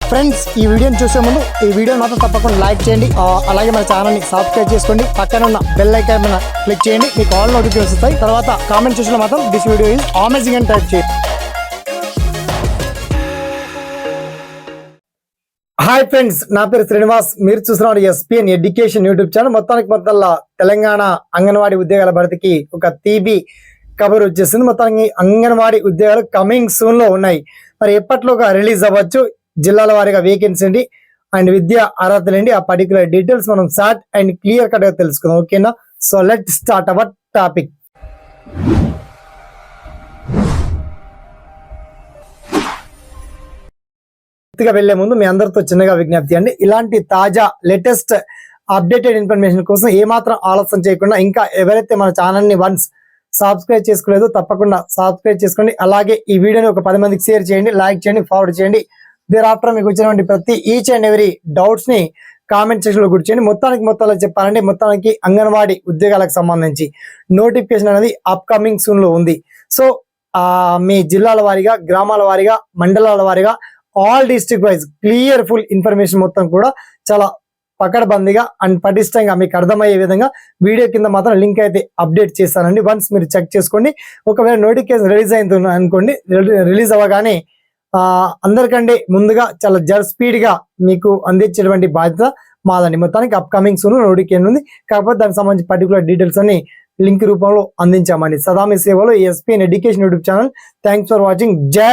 Friends, ఈ వీడియోని చూసే ముందు ఈ వీడియో మాత్రం తప్పకుండా లైక్ చేయండి, అలాగే మన ఛానల్ని సబ్స్క్రైబ్ చేసుకోండి, పక్కన ఉన్న బెల్ ఐకాన్ మీద క్లిక్ చేయండి, మీకు ఆల్ నోటిఫికేషన్స్ వస్తాయి. తర్వాత కామెంట్ సెక్షన్లో మాత్రం దిస్ వీడియో ఈజ్ అమేజింగ్ అని టైప్ చేయండి. హాయ్ ఫ్రెండ్స్, నా పేరు శ్రీనివాస్. మీరు చూస్తున్నారు ఎస్పీఎన్ ఎడ్యుకేషన్ యూట్యూబ్ ఛానల్. మొత్తంలో తెలంగాణ అంగన్వాడీ ఉద్యోగాల భర్తీకి ఒక తీబీ కబర్ వచ్చేసింది. మొత్తానికి అంగన్వాడీ ఉద్యోగాలు కమింగ్ సూన్ లో ఉన్నాయి. మరి ఎప్పట్లోగా రిలీజ్ అవ్వచ్చు, జిల్లాల వారీగా వేకెన్సీ ఏంటి అండ్ విద్యా అర్హతలు ఏంటి, ఆ పర్టికులర్ డీటెయిల్స్ మనం షార్ట్ అండ్ క్లియర్ కట్ గా తెలుసుకుందాం. ఓకేనా? So let start our topic. వెళ్లే ముందు మీ అందరితో చిన్నగా విజ్ఞప్తి అండి, ఇలాంటి తాజా లేటెస్ట్ అప్డేటెడ్ ఇన్ఫర్మేషన్ కోసం ఏమాత్రం ఆలస్యం చేయకుండా, ఇంకా ఎవరైతే మన ఛానల్ ని వన్స్ సబ్స్క్రైబ్ చేసుకోలేదో తప్పకుండా సబ్స్క్రైబ్ చేసుకోండి. అలాగే ఈ వీడియోని ఒక 10 మందికి షేర్ చేయండి, లైక్ చేయండి, ఫార్వర్డ్ చేయండి. దేర్ ఆఫ్టర్ మీకు వచ్చినటువంటి ప్రతి ఈచ్ అండ్ ఎవరీ డౌట్స్ ని కామెంట్ సెక్షన్ లో గుర్చేయండి. మొత్తంలో చెప్పాలంటే మొత్తానికి అంగన్వాడీ ఉద్యోగాలకు సంబంధించి నోటిఫికేషన్ అనేది అప్కమింగ్ సూన్ లో ఉంది. సో మీ జిల్లాల వారీగా, గ్రామాల వారీగా, మండలాల వారీగా, all district wise clear full information మొత్తం కూడా చాలా పకడ్బందీగా అండ్ పటిష్టంగా మీకు అర్థమయ్యే విధంగా వీడియో కింద మాత్రం లింక్ అయితే అప్డేట్ చేస్తానండి. వన్స్ మీరు చెక్ చేసుకోండి. ఒకవేళ నోటిఫికేషన్ రిలీజ్ అయింది అనుకోండి, రిలీజ్ అవ్వగానే అందరికంటే ముందుగా చాలా స్పీడ్ గా మీకు అందించేటువంటి బాధ్యత మాదండి. మొత్తానికి అప్కమింగ్ సూన్ నోటిఫికేషన్ ఉంది, కాకపోతే దానికి సంబంధించి పర్టికులర్ డీటెయిల్స్ అన్ని లింక్ రూపంలో అందించామండి. సదా మీ సేవలో SPN education YouTube channel. Thanks for watching. జై